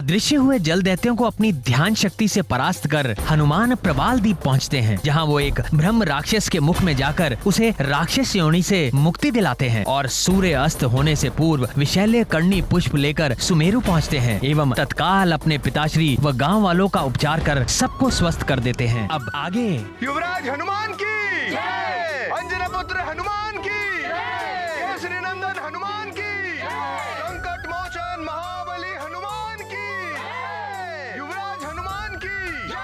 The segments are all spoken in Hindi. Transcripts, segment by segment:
दृश्य हुए जल दैत्यों को अपनी ध्यान शक्ति से परास्त कर हनुमान प्रबाल द्वीप पहुँचते हैं, जहाँ वो एक ब्रह्म राक्षस के मुख में जाकर उसे राक्षस योनि से मुक्ति दिलाते हैं और सूर्य अस्त होने से पूर्व विशैल्य कर्णी पुष्प लेकर सुमेरु पहुँचते हैं एवं तत्काल अपने पिताश्री व गाँव वालों का उपचार कर सबको स्वस्थ कर देते हैं। अब आगे। युवराज हनुमान की जय, अंजना पुत्र हनुमान की जय, केसरी नंदन हनुमान की जय, संकट मोचन महाबली हनुमान की जय, युवराज हनुमान की जय।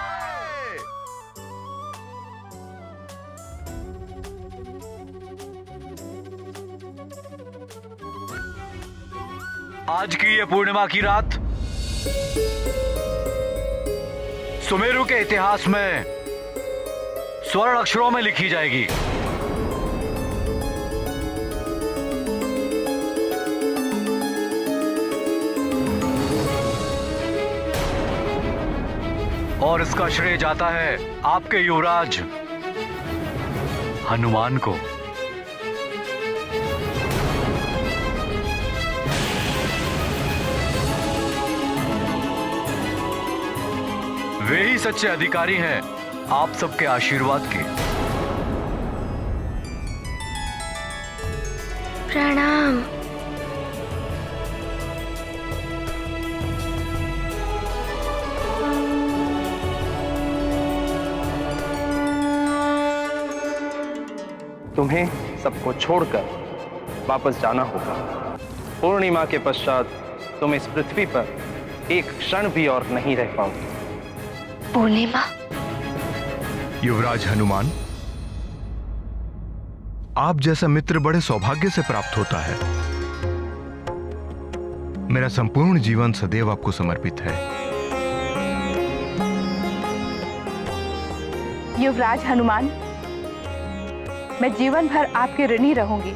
आज की ये पूर्णिमा की रात सुमेरु के इतिहास में स्वर्ण अक्षरों में लिखी जाएगी। और इसका श्रेय जाता है आपके युवराज हनुमान को। वे ही सच्चे अधिकारी हैं आप सबके आशीर्वाद के। प्रणाम। तुम्हें सबको छोड़कर वापस जाना होगा। पूर्णिमा के पश्चात तुम इस पृथ्वी पर एक क्षण भी और नहीं रह पाओगे। पूर्णिमा। युवराज हनुमान, आप जैसा मित्र बड़े सौभाग्य से प्राप्त होता है। मेरा संपूर्ण जीवन सदैव आपको समर्पित है। युवराज हनुमान, मैं जीवन भर आपके ऋणी रहूंगी।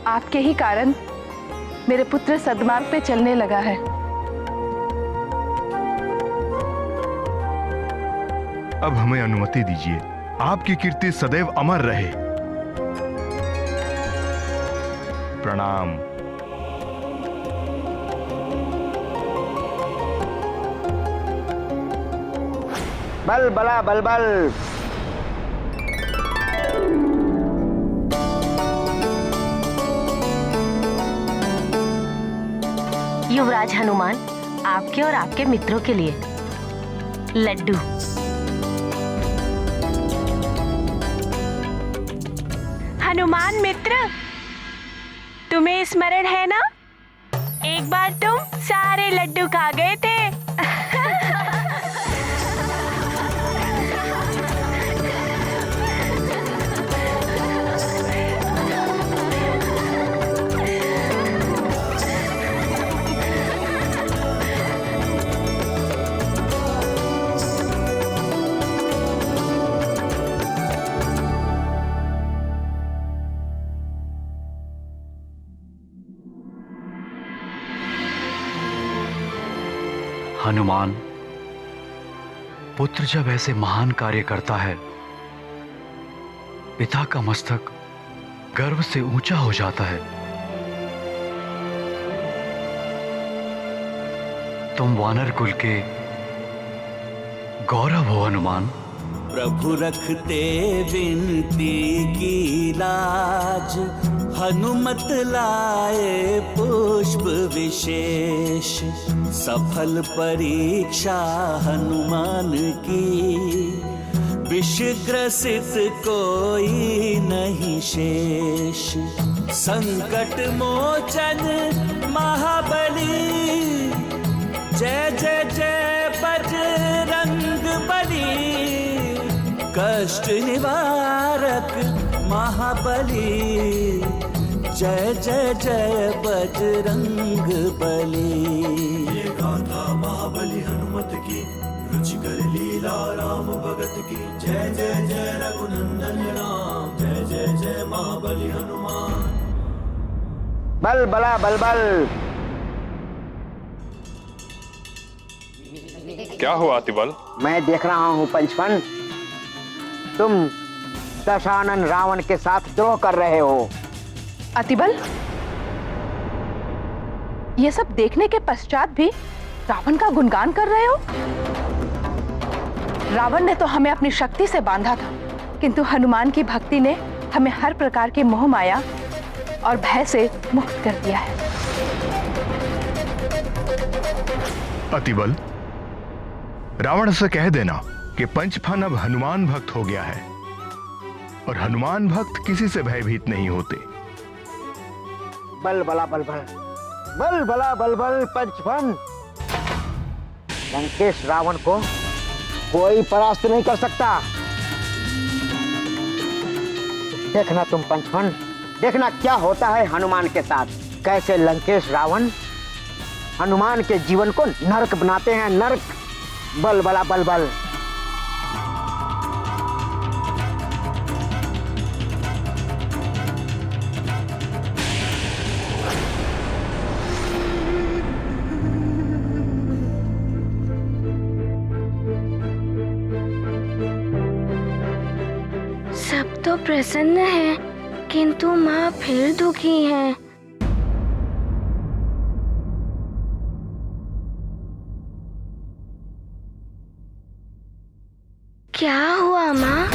आपके ही कारण मेरे पुत्र सद्मार्ग पे चलने लगा है। अब हमें अनुमति दीजिए, आपकी कीर्ति सदैव अमर रहे। प्रणाम। बल बला बल बल। युवराज हनुमान, आपके और आपके मित्रों के लिए लड्डू। हनुमान मित्र, तुम्हें स्मरण है ना, एक बार तुम सारे लड्डू खा गए थे। हनुमान, पुत्र जब ऐसे महान कार्य करता है, पिता का मस्तक गर्व से ऊंचा हो जाता है। तुम वानर कुल के गौरव हो हनुमान। प्रभु रखते विनती की लाज, हनुमत लाए पुष्प विशेष। सफल परीक्षा हनुमान की, विष ग्रसित कोई नहीं शेष। संकट मोचन महाबली, जय जय जय बजरंग बली। कष्ट निवारक महाबली, जय जय जय बजरंग बली। ये गाथा महाबली हनुमत की, रुचिकर लीला राम भगत की। जय जय जय रघुनंदन राम, जय जय जय महाबली हनुमान। बल बला बल बल। क्या हुआ अतिबल? मैं देख रहा हूँ पंचफन, तुम दशानन रावण के साथ द्रोह कर रहे हो। अतिबल, ये सब देखने के पश्चात भी रावण का गुणगान कर रहे हो? रावण ने तो हमें अपनी शक्ति से बांधा था, किंतु हनुमान की भक्ति ने हमें हर प्रकार के मोह माया और भय से मुक्त कर दिया है। अतिबल, रावण से कह देना कि पंचफन अब हनुमान भक्त हो गया है और हनुमान भक्त किसी से भयभीत नहीं होते। बल बला बल बल, बल बला बल बल पंचफन। लंकेश रावण को कोई परास्त नहीं कर सकता। देखना तुम पंचफन, देखना क्या होता है हनुमान के साथ। कैसे लंकेश रावण हनुमान के जीवन को नरक बनाते हैं, नरक। बल बला बल बल। सब तो प्रसन्न है, किंतु माँ फिर दुखी है। क्या हुआ माँ?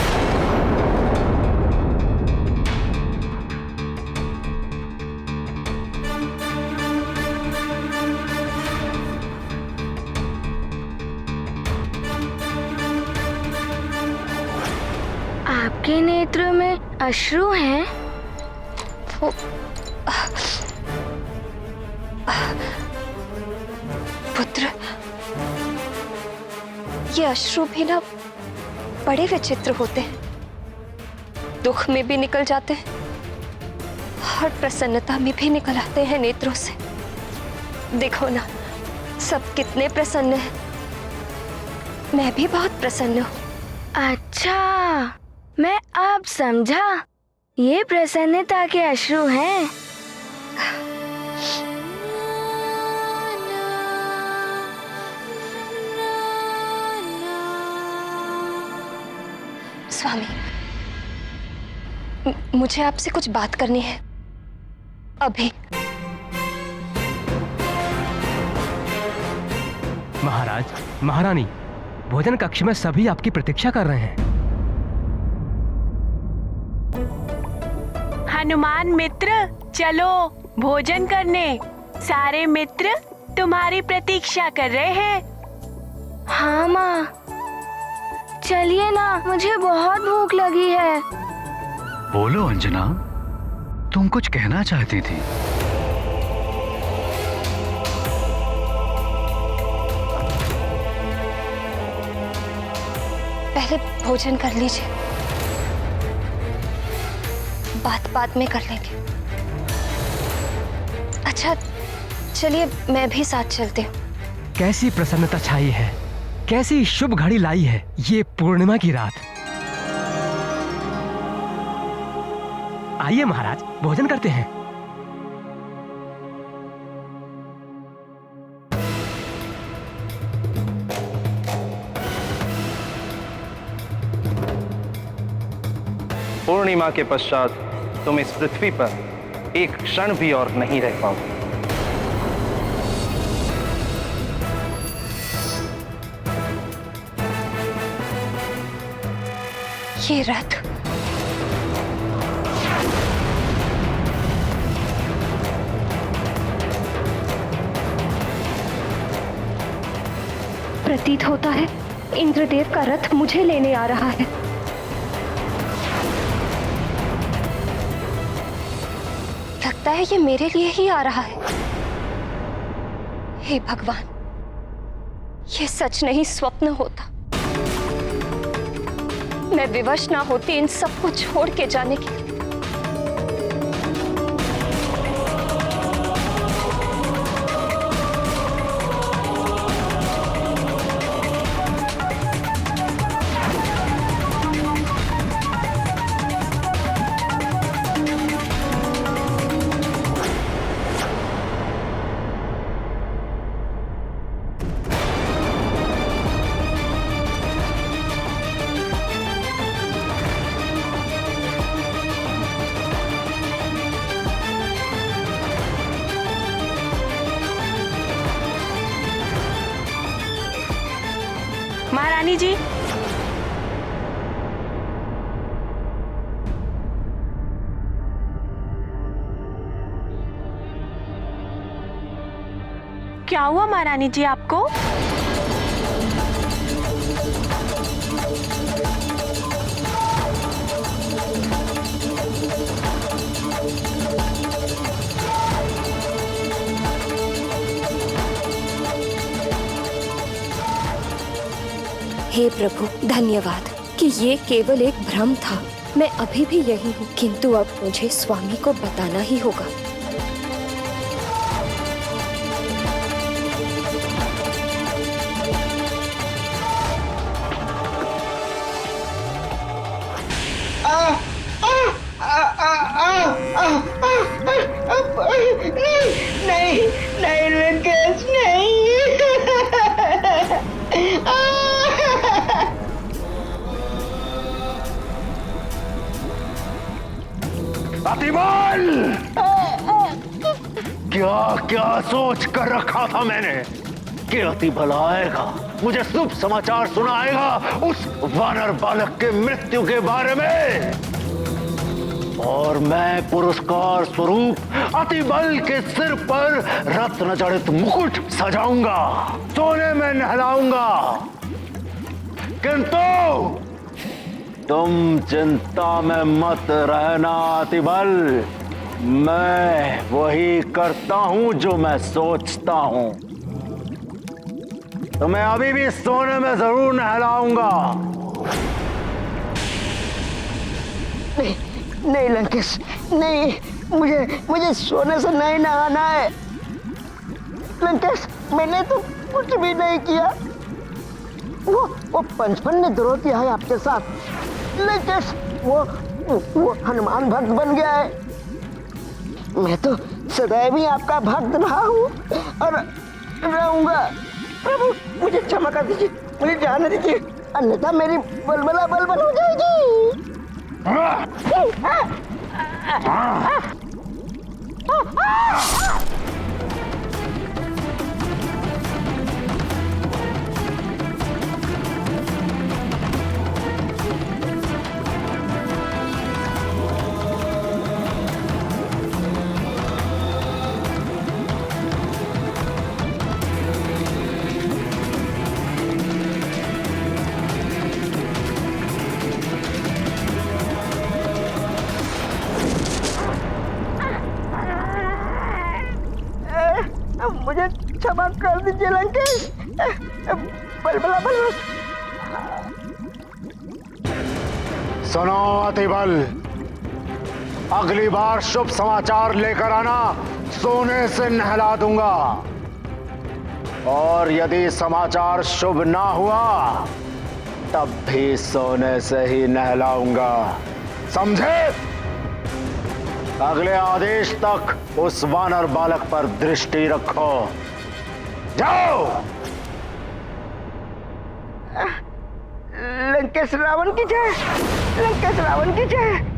आपके नेत्र में अश्रु हैं? पुत्र, ये अश्रु भी ना बड़े विचित्र होते हैं। दुख में भी निकल जाते हैं और प्रसन्नता में भी निकल आते हैं नेत्रों से। देखो ना, सब कितने प्रसन्न हैं। मैं भी बहुत प्रसन्न हूँ। अच्छा, मैं अब समझा, ये प्रसन्नता के अश्रु हैं। स्वामी, मुझे आपसे कुछ बात करनी है अभी। महाराज, महारानी, भोजन कक्ष में सभी आपकी प्रतीक्षा कर रहे हैं। हनुमान मित्र, चलो भोजन करने। सारे मित्र तुम्हारी प्रतीक्षा कर रहे हैं। हाँ माँ, चलिए ना, मुझे बहुत भूख लगी है। बोलो अंजना, तुम कुछ कहना चाहती थी। पहले भोजन कर लीजिए, बात बात में कर लेंगे। अच्छा चलिए, मैं भी साथ चलती हूँ। कैसी प्रसन्नता छाई है, कैसी शुभ घड़ी लाई है ये पूर्णिमा की रात। आइए महाराज, भोजन करते हैं। पूर्णिमा के पश्चात तुम इस पृथ्वी पर एक क्षण भी और नहीं रह पाओगे। ये रथ प्रतीत होता है इंद्रदेव का रथ मुझे लेने आ रहा है। लगता है ये मेरे लिए ही आ रहा है। हे भगवान, ये सच नहीं स्वप्न होता। मैं विवश ना होती इन सबको छोड़ के जाने के लिए। महारानी जी। क्या हुआ महारानी जी आपको? हे प्रभु, धन्यवाद कि ये केवल एक भ्रम था। मैं अभी भी यही हूँ, किंतु अब मुझे स्वामी को बताना ही होगा। नहीं नहीं लंकेश, नहीं। अतिबल! क्या क्या सोच कर रखा था मैंने कि अतिबल आएगा, मुझे शुभ समाचार सुनाएगा उस वानर बालक के मृत्यु के बारे में, और मैं पुरस्कार स्वरूप अतिबल के सिर पर रत्न जड़ित मुकुट सजाऊंगा, सोने में नहलाऊंगा। किंतु तुम चिंता में मत रहना अतिबल, मैं वही करता हूं जो मैं सोचता हूं। तुम्हें अभी भी सोने में जरूर नहलाऊंगा। नहीं नहीं लंकेश, नहीं, मुझे सोने से नहीं नहाना है। लंकेश, मैंने तो कुछ भी नहीं किया। वो पंचफन ने द्रोह किया है आपके साथ। लंकेश, वो हनुमान भक्त बन गया है। मैं तो सदैव ही आपका भक्त रहा हूँ और रहूंगा। प्रभु, मुझे क्षमा कर दीजिए, मुझे जाने दीजिए, अन्यथा मेरी बलबला बलबल हो जाएगी। मुझे क्षमा कर दीजिए लंकेश, बलबला बलबल। सुनो अतिबल, अगली बार शुभ समाचार लेकर आना, सोने से नहला दूंगा, और यदि समाचार शुभ ना हुआ तब भी सोने से ही नहलाऊंगा, समझे? अगले आदेश तक उस वानर बालक पर दृष्टि रखो। जाओ। लंकेश रावण की जय, लंकेश रावण की जय।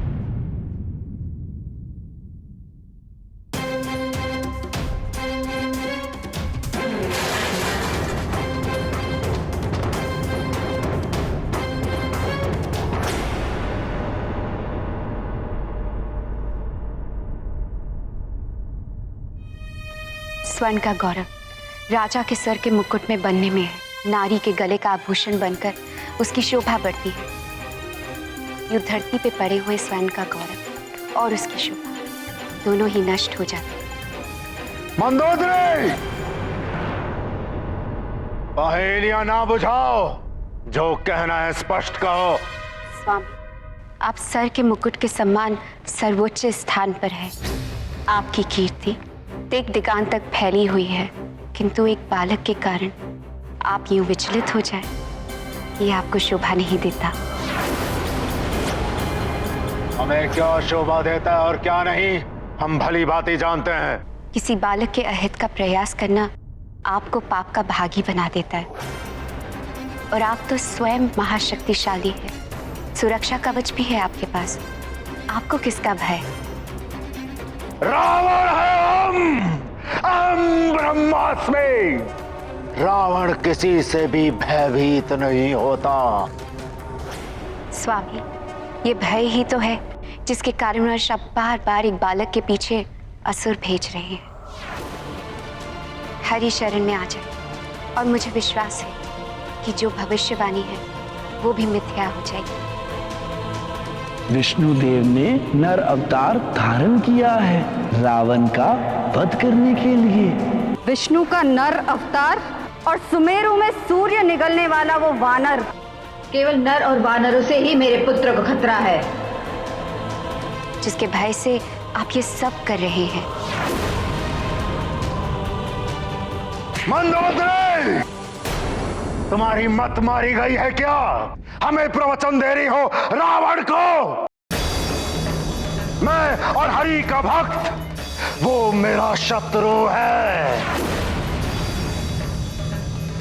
स्वर्ण का गौरव राजा के सर के मुकुट में बनने में है, नारी के गले का आभूषण बनकर उसकी शोभा बढ़ती है। यूं धरती पे पड़े हुए स्वर्ण का गौरव और उसकी शोभा दोनों ही नष्ट हो जाते हैं। मंदोदरी, पहेलियां ना बुझाओ, जो कहना है स्पष्ट कहो। स्वामी, आप सर के मुकुट के सम्मान सर्वोच्च स्थान पर है। आपकी कीर्ति दिग दिगांत तक फैली हुई है, किंतु एक बालक के कारण आप यूं विचलित हो जाए, ये आपको शोभा नहीं देता। हमें क्या शोभा देता है और क्या नहीं, हम भली भांति जानते हैं। किसी बालक के अहित का प्रयास करना आपको पाप का भागी बना देता है, और आप तो स्वयं महाशक्तिशाली है, सुरक्षा कवच भी है आपके पास, आपको किसका भय? रावण है हम ब्रह्मास्मि, रावण किसी से भी भयभीत नहीं होता। स्वामी, ये भय ही तो है जिसके कारणवश आप बार बार एक बालक के पीछे असुर भेज रहे हैं। हरि शरण में आ जाए और मुझे विश्वास है कि जो भविष्यवाणी है वो भी मिथ्या हो जाएगी। विष्णुदेव ने नर अवतार धारण किया है रावण का वध करने के लिए। विष्णु का नर अवतार और सुमेरु में सूर्य निगलने वाला वो वानर। केवल नर और वानरों से ही मेरे पुत्र को खतरा है, जिसके भय से आप ये सब कर रहे हैं। मंदोदरी, तुम्हारी मत मारी गई है क्या? हमें प्रवचन दे रही हो रावण को? मैं और हरि का भक्त, वो मेरा शत्रु है।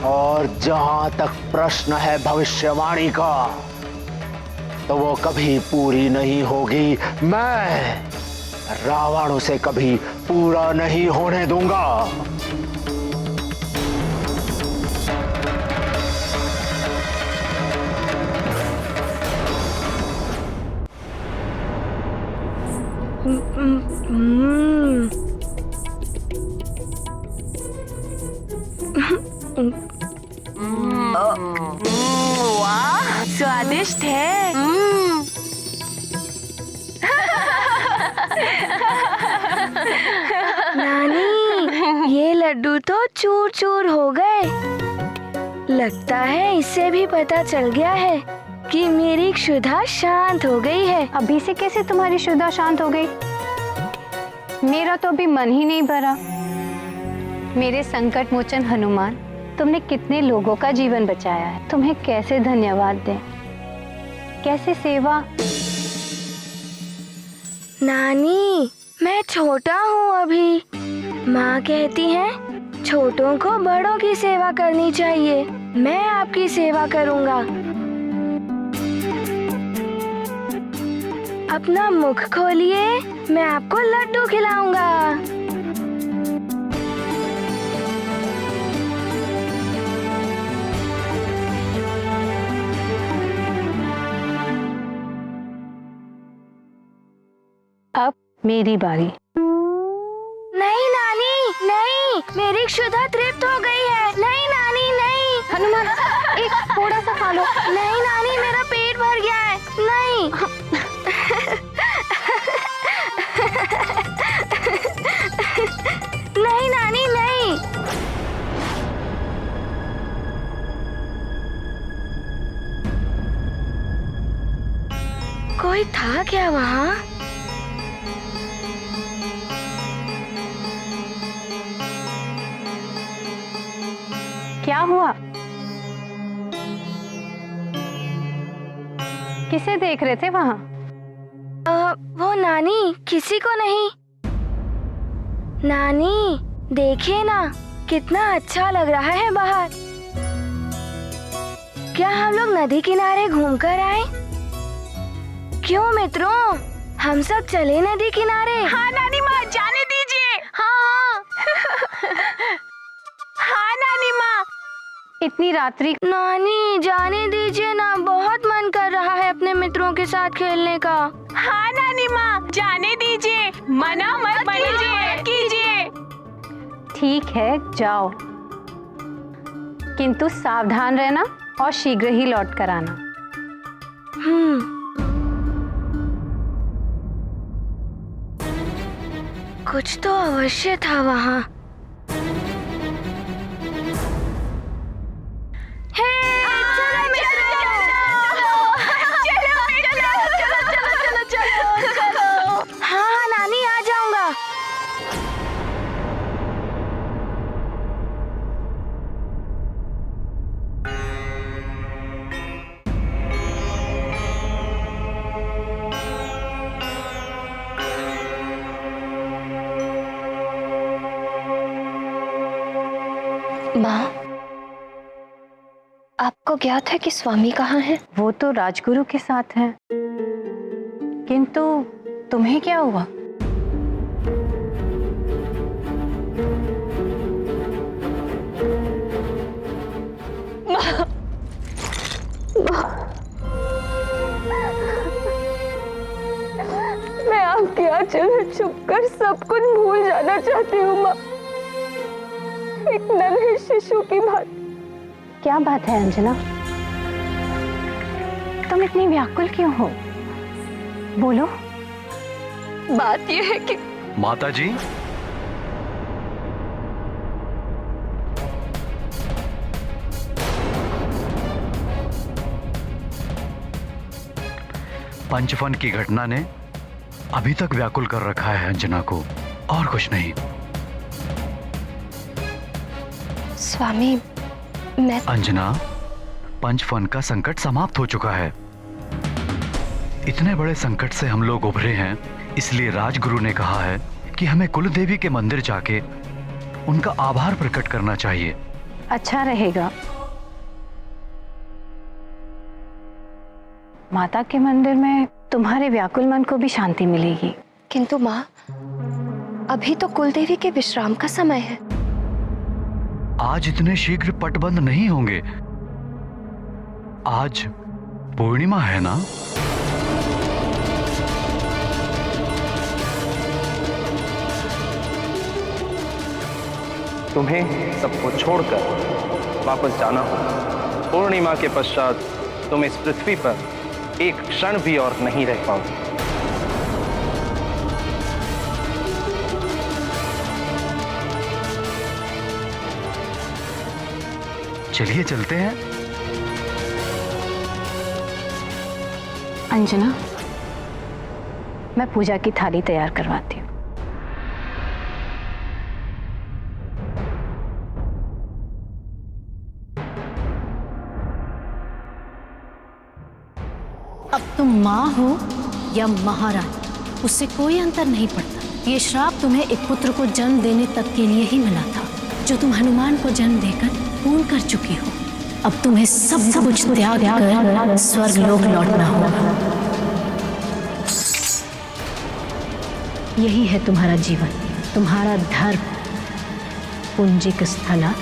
और जहां तक प्रश्न है भविष्यवाणी का, तो वो कभी पूरी नहीं होगी। मैं रावण उसे कभी पूरा नहीं होने दूंगा। वाह, स्वादिष्ट है। नानी, ये लड्डू तो चूर चूर हो गए। लगता है इससे भी पता चल गया है कि मेरी क्षुधा शांत हो गई है। अभी से कैसे तुम्हारी क्षुधा शांत हो गई? मेरा तो अभी मन ही नहीं भरा। मेरे संकट मोचन हनुमान, तुमने कितने लोगों का जीवन बचाया है। तुम्हें कैसे धन्यवाद दें, कैसे सेवा। नानी, मैं छोटा हूँ अभी। माँ कहती है छोटों को बड़ों की सेवा करनी चाहिए। मैं आपकी सेवा करूँगा। अपना मुख खोलिए, मैं आपको लड्डू खिलाऊंगा। अब मेरी बारी। नहीं नानी, नहीं, मेरी क्षुधा तृप्त हो गई है। नहीं नानी, नहीं। हनुमान, एक थोड़ा सा खा लो। नहीं नानी, मेरा पेट भर गया है। नहीं। नहीं नानी, नहीं। कोई था क्या वहाँ? क्या हुआ? किसे देख रहे थे वहाँ? वो नानी, किसी को नहीं। नानी, देखिए ना, कितना अच्छा लग रहा है बाहर। क्या हम लोग नदी किनारे घूमकर आए? क्यों मित्रों, हम सब चले नदी किनारे? हाँ नानी माँ, जाने दीजिए। हाँ हाँ नानी माँ। इतनी रात्रि। नानी, जाने दीजिए ना, बहुत मन कर रहा है अपने मित्रों के साथ खेलने का। हाँ नानी माँ, जाने दीजिए। मना मत कीजिए। ठीक है, जाओ, किंतु सावधान रहना और शीघ्र ही लौट कर आना। कुछ तो अवश्य था वहाँ। हाँ नानी, आ जाऊंगा। माँ, आपको ज्ञात है कि स्वामी कहाँ हैं? वो तो राजगुरु के साथ हैं, किंतु तुम्हें क्या हुआ? छुपकर सब कुछ भूल जाना चाहती हूँ माँ, एक नन्हे शिशु की बात। क्या बात है अंजना, तुम इतनी व्याकुल क्यों हो? बोलो। बात यह है कि माता जी, पंचफन की घटना ने अभी तक व्याकुल कर रखा है अंजना को, और कुछ नहीं। स्वामी, मैं अंजना, पंचफन का संकट समाप्त हो चुका है। इतने बड़े संकट से हम लोग उभरे हैं, इसलिए राजगुरु ने कहा है कि हमें कुलदेवी के मंदिर जाके उनका आभार प्रकट करना चाहिए। अच्छा रहेगा। माता के मंदिर में तुम्हारे व्याकुल मन को भी शांति मिलेगी। किंतु माँ, अभी तो कुलदेवी के विश्राम का समय है। आज इतने शीघ्र पटबंद नहीं होंगे। आज पूर्णिमा है ना? तुम्हें सबको छोड़कर वापस जाना होगा। पूर्णिमा के पश्चात तुम इस पृथ्वी पर एक क्षण भी और नहीं रह पाओगे। चलिए चलते हैं। अंजना, मैं पूजा की थाली तैयार करवाती हूँ। अब तुम माँ हो या महारानी, उससे कोई अंतर नहीं पड़ता। ये श्राप तुम्हें एक पुत्र को जन्म देने तक के लिए ही मिला था, जो तुम हनुमान को जन्म देकर पूर्ण कर चुकी हो। अब तुम्हें सब कुछ त्याग कर स्वर्ग लोक लौटना होगा। यही है तुम्हारा जीवन, तुम्हारा धर्म। पुंजिक स्थला